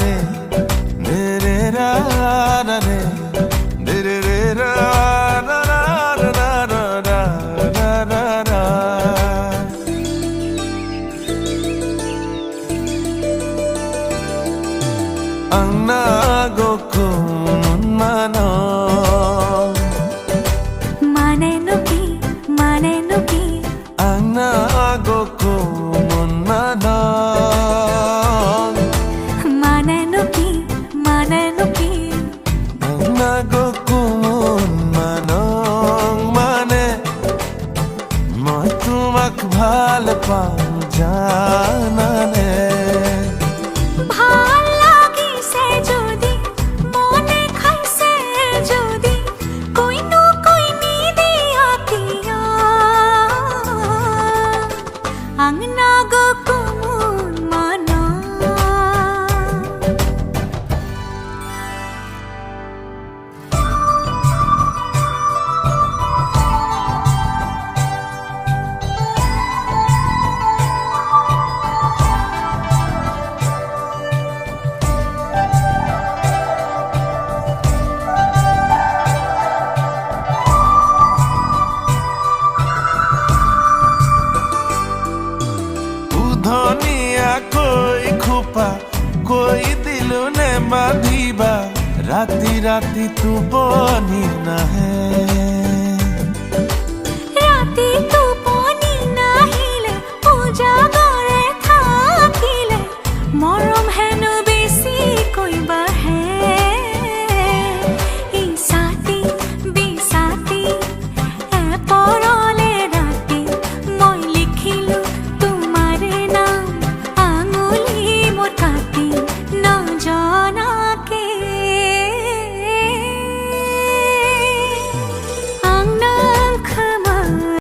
रे रे रे रा रे रे रे रे रा रा रा रा रा रा रा रा। Angna gokun mano mane nuki Angna gokun mano mane nuki Angna gokun mano mane moi tumak bhal pao janane ভাল লাগিছে যদি মনে খাইছে যদি কইনো কইনি দিয়া কিয়া আংনা গো কুমুন মানা धनिया कोई खुपा कोई दिल ने बांधिबा राती राती तू बनी ना है